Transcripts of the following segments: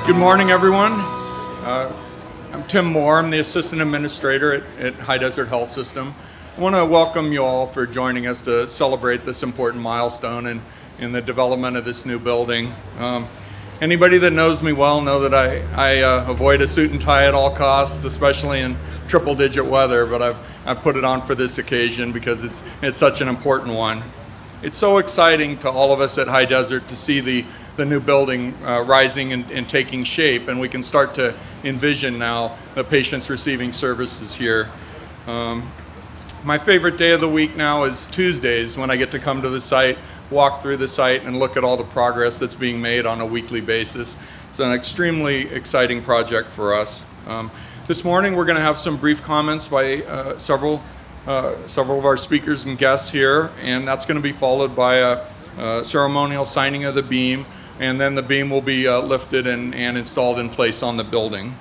Good morning, everyone. I'm Tim Moore. I'm the Assistant Administrator at High Desert Health System. I want to welcome you all for joining us to celebrate this important milestone in the development of this new building. Anybody that knows me well know that I avoid a suit and tie at all costs, especially in triple-digit weather, but I've put it on for this occasion because it's such an important one. It's so exciting to all of us at High Desert to see the new building rising and taking shape, and we can start to envision now the patients receiving services here. My favorite day of the week now is Tuesdays, when I get to come to the site, walk through the site, and look at all the progress that's being made on a weekly basis. It's an extremely exciting project for us. This morning we're going to have some brief comments by several of our speakers and guests here, and that's going to be followed by a ceremonial signing of the beam, and then the beam will be lifted and installed in place on the building.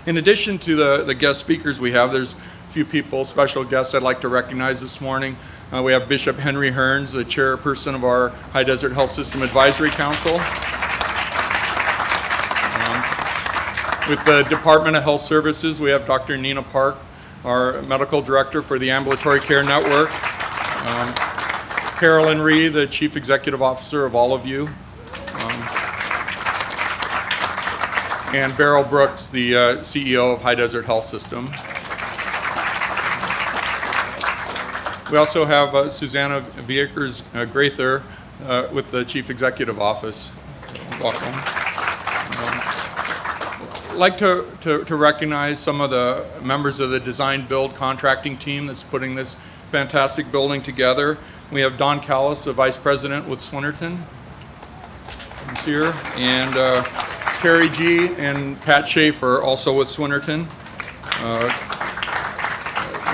In addition to the guest speakers we have, there's a few people, special guests I'd like to recognize this morning. We have Bishop Henry Hearns, the chairperson of our High Desert Health System Advisory Council. With the Department of Health Services, we have Dr. Nina Park, our medical director for the Ambulatory Care Network. Carolyn Ree, the Chief Executive Officer of All of You. And Beryl Brooks, the CEO of High Desert Health System. We also have Susanna Vickers-Grather with the Chief Executive Office. Welcome. I'd like to recognize some of the members of the design build contracting team that's putting this fantastic building together. We have Don Callis, the Vice President with Swinnerton. He's here. And Carrie G. and Pat Schaefer, also with Swinnerton.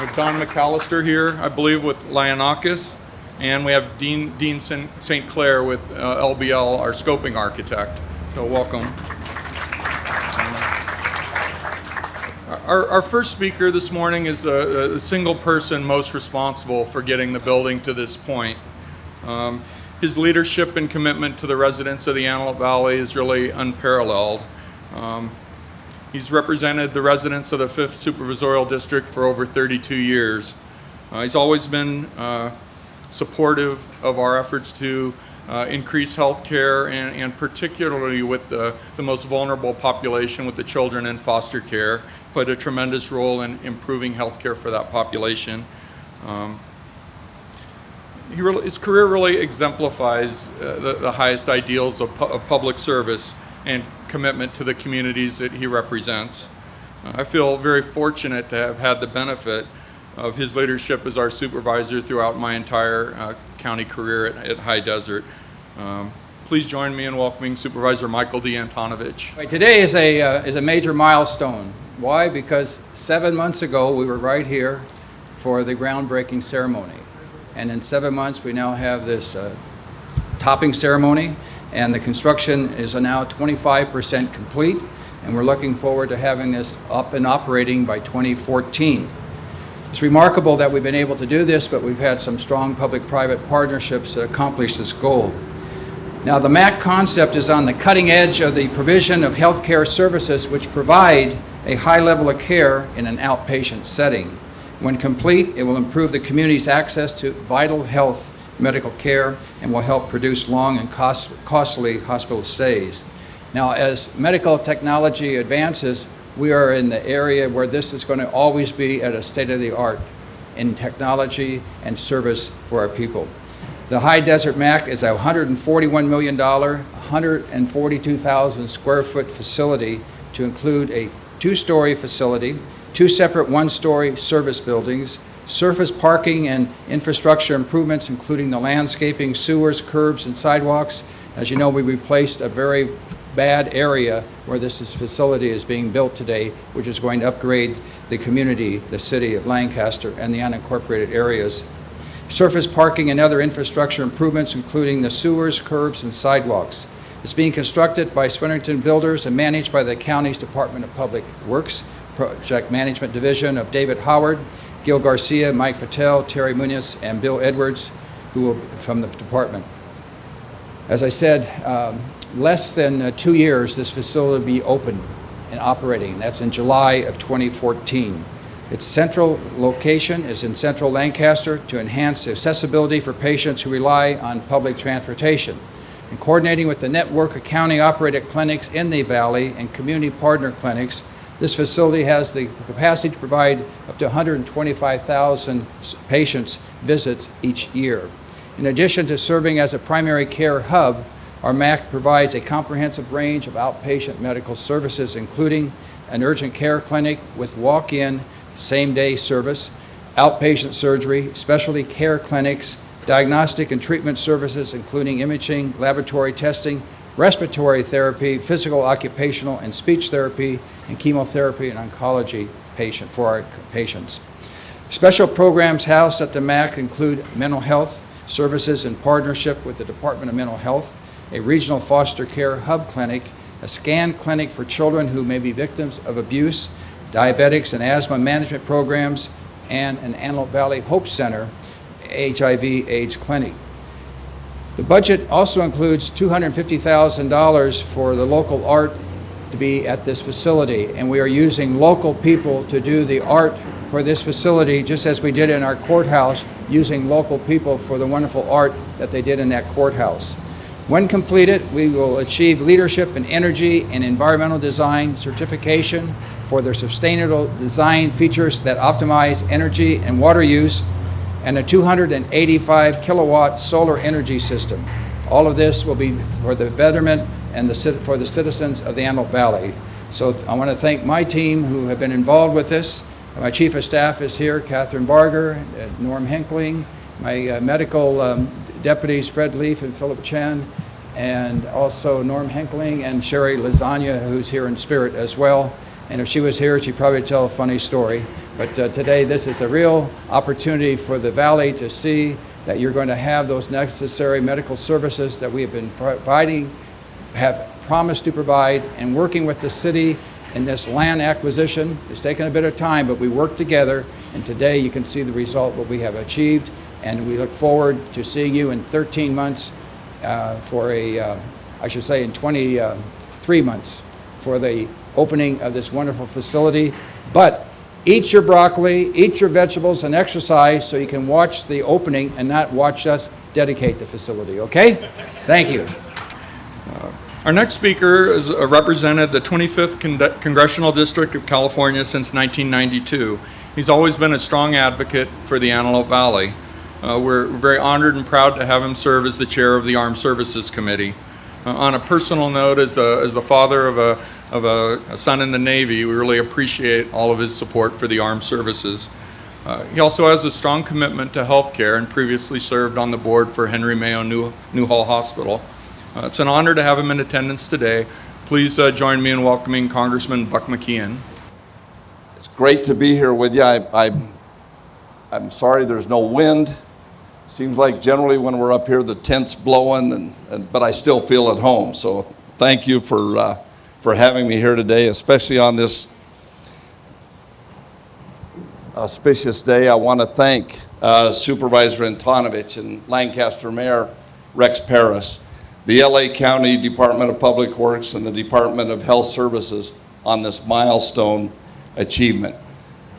With Don McAllister here, I believe, with Lionakis. And we have Dean St. Clair with LBL, our scoping architect. So welcome. Our first speaker this morning is the single person most responsible for getting the building to this point. His leadership and commitment to the residents of the Antelope Valley is really unparalleled. He's represented the residents of the 5th Supervisorial District for over 32 years. He's always been supportive of our efforts to increase health care and particularly with the most vulnerable population, with the children in foster care. Played a tremendous role in improving health care for that population. His career really exemplifies the highest ideals of public service and commitment to the communities that he represents. I feel very fortunate to have had the benefit of his leadership as our supervisor throughout my entire county career at High Desert. Please join me in welcoming Supervisor Michael D. Antonovich. Today is a major milestone. Why? Because 7 months ago we were right here for the groundbreaking ceremony. And in 7 months we now have this topping ceremony, and the construction is now 25% complete, and we're looking forward to having this up and operating by 2014. It's remarkable that we've been able to do this, but we've had some strong public-private partnerships that accomplish this goal. Now, the MAC concept is on the cutting edge of the provision of healthcare services which provide a high level of care in an outpatient setting. When complete, it will improve the community's access to vital health medical care and will help produce long and costly hospital stays. Now, as medical technology advances, we are in the area where this is going to always be at a state-of-the-art in technology and service for our people. The High Desert MAC is a $141 million, 142,000 square foot facility to include a 2-story facility, 2 separate 1-story service buildings, surface parking and infrastructure improvements, including the landscaping, sewers, curbs, and sidewalks. As you know, we replaced a very bad area where this facility is being built today, which is going to upgrade the community, the city of Lancaster, and the unincorporated areas. Surface parking and other infrastructure improvements, including the sewers, curbs, and sidewalks. It's being constructed by Swinnerton Builders and managed by the county's Department of Public Works, Project Management Division of David Howard, Gil Garcia, Mike Patel, Terry Munoz, and Bill Edwards, who will from the department. As I said, less than 2 years, this facility will be open and operating. That's in July of 2014. Its central location is in central Lancaster to enhance accessibility for patients who rely on public transportation. In coordinating with the network of county-operated clinics in the valley and community partner clinics, this facility has the capacity to provide up to 125,000 patients visits each year. In addition to serving as a primary care hub, our MAC provides a comprehensive range of outpatient medical services, including an urgent care clinic with walk-in, same-day service, outpatient surgery, specialty care clinics, diagnostic and treatment services, including imaging, laboratory testing, respiratory therapy, physical, occupational, and speech therapy, and chemotherapy and oncology for our patients. Special programs housed at the MAC include mental health services in partnership with the Department of Mental Health, a regional foster care hub clinic, a scan clinic for children who may be victims of abuse, diabetics and asthma management programs, and an Antelope Valley Hope Center HIV/AIDS clinic. The budget also includes $250,000 for the local art to be at this facility, and we are using local people to do the art for this facility, just as we did in our courthouse, using local people for the wonderful art that they did in that courthouse. When completed, we will achieve leadership in energy and environmental design certification for their sustainable design features that optimize energy and water use, and a 285 kilowatt solar energy system. All of this will be for the betterment and for the citizens of the Antelope Valley. So I want to thank my team who have been involved with this. My chief of staff is here, Catherine Barger, Norm Hinkling, my medical deputies, Fred Leaf and Philip Chen, and also Norm Hinkling and Sherry Lasagna, who's here in spirit as well. And if she was here, she'd probably tell a funny story. But today, this is a real opportunity for the Valley to see that you're going to have those necessary medical services that we have been providing, have promised to provide, and working with the city in this land acquisition. It's taken a bit of time, but we worked together, and today you can see the result, what we have achieved, and we look forward to seeing you in 13 months I should say in 23 months for the opening of this wonderful facility. But eat your broccoli, eat your vegetables, and exercise so you can watch the opening and not watch us dedicate the facility, okay? Thank you. Our next speaker has represented the 25th Congressional District of California since 1992. He's always been a strong advocate for the Antelope Valley. We're very honored and proud to have him serve as the chair of the Armed Services Committee. On a personal note, as the father of a son in the Navy, we really appreciate all of his support for the armed services. He also has a strong commitment to health care and previously served on the board for Henry Mayo Newhall Hospital. It's an honor to have him in attendance today. Please join me in welcoming Congressman Buck McKeon. It's great to be here with you. I'm sorry there's no wind. Seems like generally when we're up here the tent's blowing, but I still feel at home. So thank you for having me here today, especially on this auspicious day. I want to thank Supervisor Antonovich and Lancaster Mayor Rex Paris, the LA County Department of Public Works, and the Department of Health Services on this milestone achievement.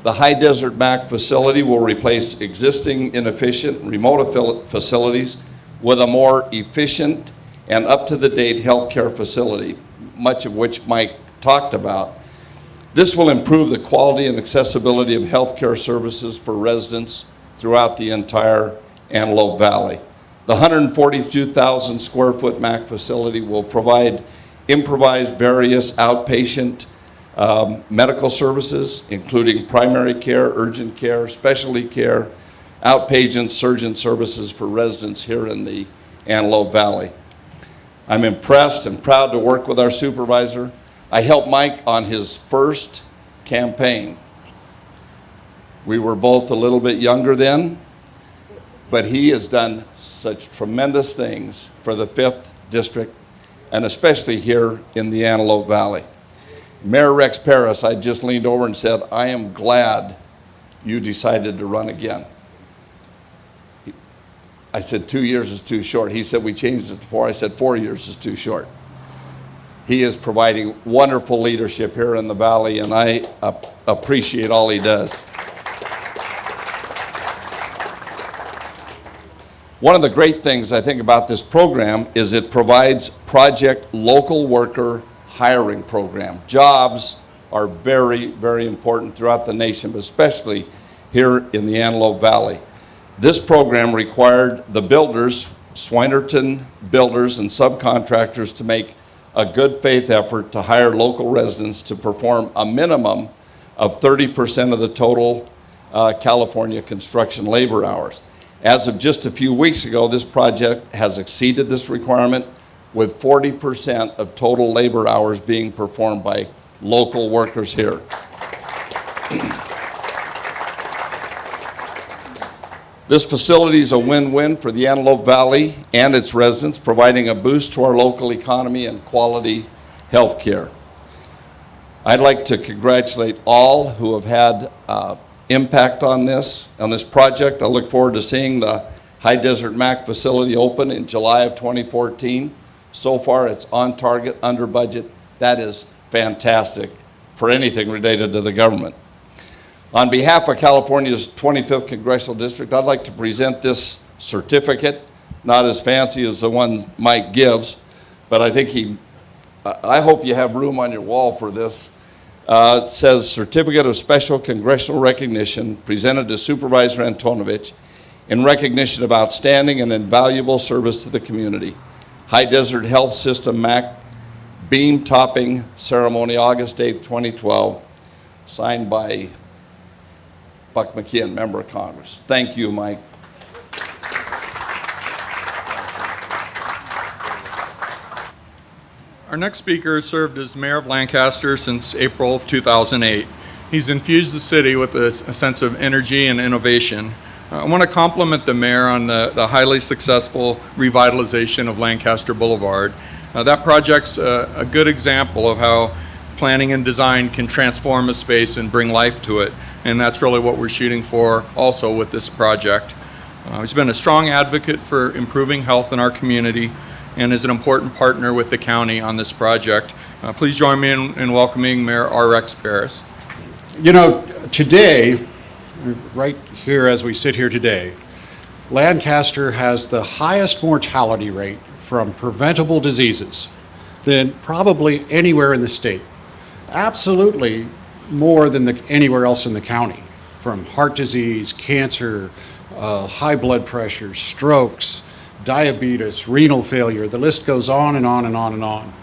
The High Desert MAC facility will replace existing inefficient remote facilities with a more efficient and up-to-the-date healthcare facility, much of which Mike talked about. This will improve the quality and accessibility of healthcare services for residents throughout the entire Antelope Valley. The 142,000 square foot MAC facility will provide improvised various outpatient medical services, including primary care, urgent care, specialty care, outpatient surgeon services for residents here in the Antelope Valley. I'm impressed and proud to work with our supervisor. I helped Mike on his first campaign. We were both a little bit younger then, but he has done such tremendous things for the 5th District, and especially here in the Antelope Valley. Mayor Rex Paris, I just leaned over and said, I am glad you decided to run again. I said 2 years is too short. He said we changed it to 4. I said 4 years is too short. He is providing wonderful leadership here in the Valley, and I appreciate all he does. One of the great things I think about this program is it provides project local worker hiring program. Jobs are very, very important throughout the nation, but especially here in the Antelope Valley. This program required the builders, Swinerton builders and subcontractors, to make a good faith effort to hire local residents to perform a minimum of 30% of the total California construction labor hours. As of just a few weeks ago, this project has exceeded this requirement, with 40% of total labor hours being performed by local workers here. This facility is a win-win for the Antelope Valley and its residents, providing a boost to our local economy and quality health care. I'd like to congratulate all who have had impact on this project. I look forward to seeing the High Desert MAC facility open in July of 2014. So far, it's on target, under budget. That is fantastic for anything related to the government. On behalf of California's 25th Congressional District, I'd like to present this certificate, not as fancy as the one Mike gives, but I hope you have room on your wall for this. It says, Certificate of Special Congressional Recognition presented to Supervisor Antonovich in recognition of outstanding and invaluable service to the community. High Desert Health System MAC beam topping ceremony, August 8th, 2012, signed by Buck McKeon, Member of Congress. Thank you, Mike. Our next speaker has served as mayor of Lancaster since April of 2008. He's infused the city with a sense of energy and innovation. I want to compliment the mayor on the highly successful revitalization of Lancaster Boulevard. That project's a good example of how planning and design can transform a space and bring life to it. And that's really what we're shooting for also with this project. He's been a strong advocate for improving health in our community and is an important partner with the county on this project. Please join me in welcoming Mayor R.X. Paris. You know, today, right here as we sit here today, Lancaster has the highest mortality rate from preventable diseases than probably anywhere in the state. Absolutely more than anywhere else in the county, from heart disease, cancer, high blood pressure, strokes, diabetes, renal failure. The list goes on and on and on and on.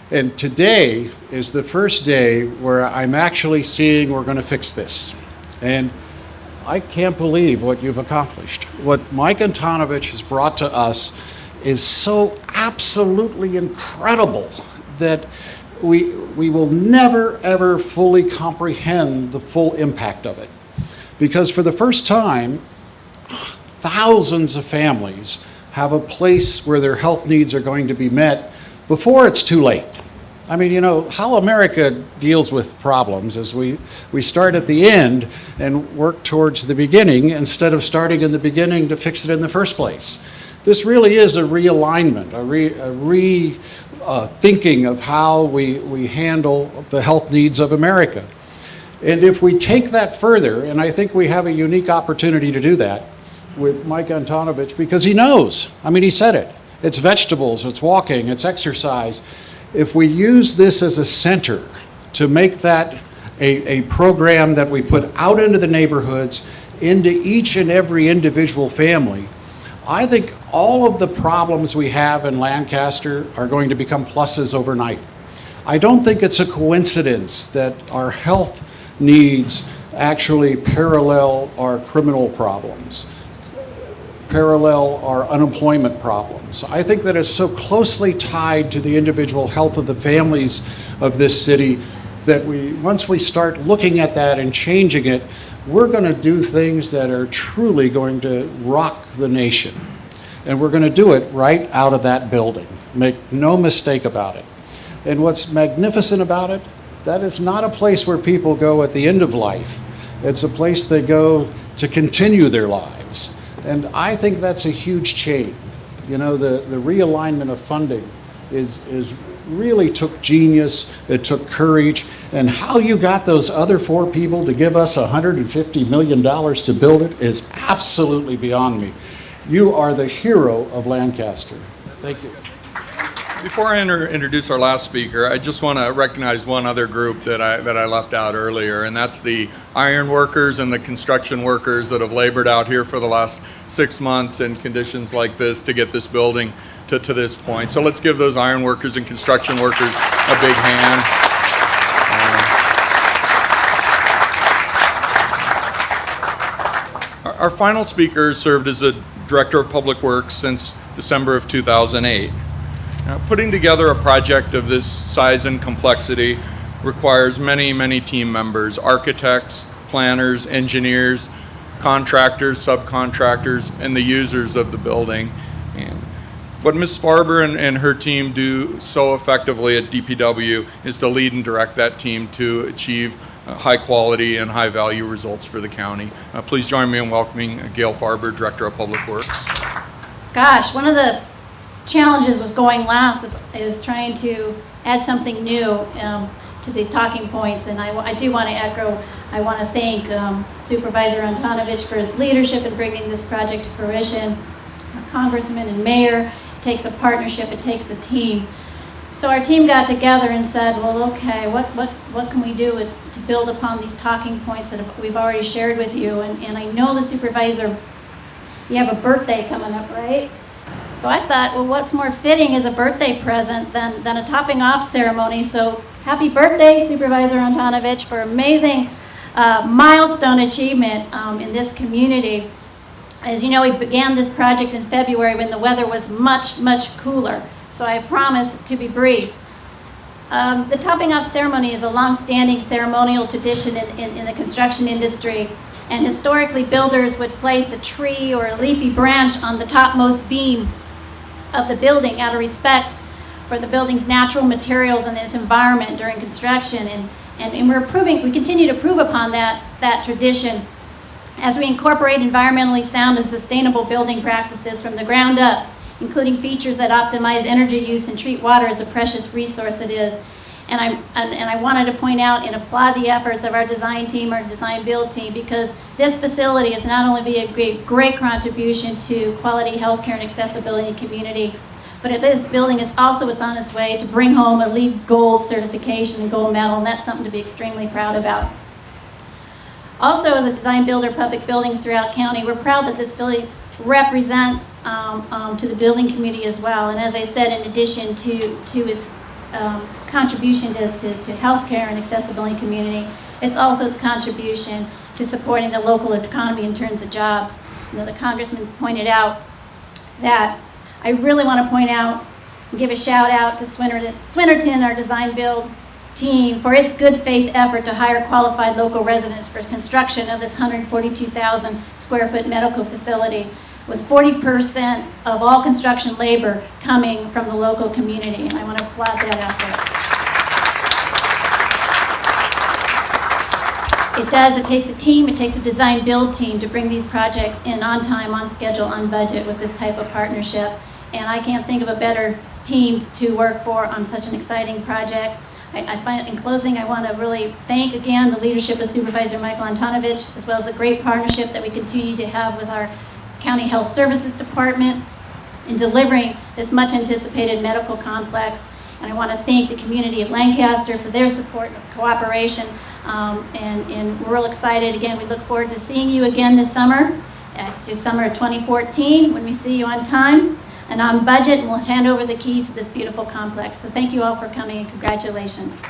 And today is the first day where I'm actually seeing we're going to fix this. And I can't believe what you've accomplished. What Mike Antonovich has brought to us is so absolutely incredible that we will never, ever fully comprehend the full impact of it. Because for the first time, thousands of families have a place where their health needs are going to be met before it's too late. I mean, you know, how America deals with problems is we start at the end and work towards the beginning instead of starting in the beginning to fix it in the first place. This really is a realignment, thinking of how we handle the health needs of America. And if we take that further, and I think we have a unique opportunity to do that with Mike Antonovich, because he knows, I mean, he said it, it's vegetables, it's walking, it's exercise. If we use this as a center to make that a program that we put out into the neighborhoods, into each and every individual family, I think all of the problems we have in Lancaster are going to become pluses overnight. I don't think it's a coincidence that our health needs actually parallel our criminal problems, parallel our unemployment problems. I think that it's so closely tied to the individual health of the families of this city that once we start looking at that and changing it, we're going to do things that are truly going to rock the nation. And we're going to do it right out of that building. Make no mistake about it. And what's magnificent about it, that is not a place where people go at the end of life. It's a place they go to continue their lives. And I think that's a huge change. You know, the realignment of funding is really took genius, it took courage, and how you got those other 4 people to give us $150 million to build it is absolutely beyond me. You are the hero of Lancaster. Thank you. Before I introduce our last speaker, I just want to recognize one other group that I left out earlier, and that's the iron workers and the construction workers that have labored out here for the last 6 months in conditions like this to get this building to this point. So let's give those iron workers and construction workers a big hand. Our final speaker served as the Director of Public Works since December of 2008. Now, putting together a project of this size and complexity requires many, many team members, architects, planners, engineers, contractors, subcontractors, and the users of the building. And what Ms. Farber and her team do so effectively at DPW is to lead and direct that team to achieve high quality and high value results for the county. Please join me in welcoming Gail Farber, Director of Public Works. Gosh, one of the challenges with going last is trying to add something new to these talking points, and I do want to echo, I want to thank Supervisor Antonovich for his leadership in bringing this project to fruition, our Congressman and Mayor. It takes a partnership, it takes a team. So our team got together and said, well, okay, what can we do to build upon these talking points that we've already shared with you? And I know the supervisor, you have a birthday coming up, right? So I thought, well, what's more fitting as a birthday present than a topping off ceremony? So happy birthday, Supervisor Antonovich, for amazing milestone achievement in this community. As you know, we began this project in February when the weather was much, much cooler. So I promise to be brief. The topping off ceremony is a long-standing ceremonial tradition in the construction industry. And historically, builders would place a tree or a leafy branch on the topmost beam of the building out of respect for the building's natural materials and its environment during construction. And we continue to improve upon that tradition as we incorporate environmentally sound and sustainable building practices from the ground up, including features that optimize energy use and treat water as a precious resource it is. And I wanted to point out and applaud the efforts of our design team, our design build team, because this facility is not only be a great contribution to quality healthcare and accessibility in the community, but this building is also, it's on its way to bring home a LEED Gold certification and gold medal, and that's something to be extremely proud about. Also, as a design builder of public buildings throughout county, we're proud that this facility represents to the building community as well. And as I said, in addition to its contribution to healthcare and accessibility community, it's also its contribution to supporting the local economy in terms of jobs. You know, the Congressman pointed out that I really want to point out and give a shout out to Swinnerton, our design build team, for its good faith effort to hire qualified local residents for construction of this 142,000 square foot medical facility, with 40% of all construction labor coming from the local community. And I want to applaud that effort. It takes a team, it takes a design build team to bring these projects in on time, on schedule, on budget with this type of partnership. And I can't think of a better team to work for on such an exciting project. I find, in closing, I want to really thank again the leadership of Supervisor Michael Antonovich, as well as the great partnership that we continue to have with our County Health Services Department in delivering this much anticipated medical complex. And I want to thank the community of Lancaster for their support and cooperation. And we're real excited. Again, we look forward to seeing you again this summer. It's just summer of 2014 when we see you on time and on budget, and we'll hand over the keys to this beautiful complex. So thank you all for coming, and congratulations.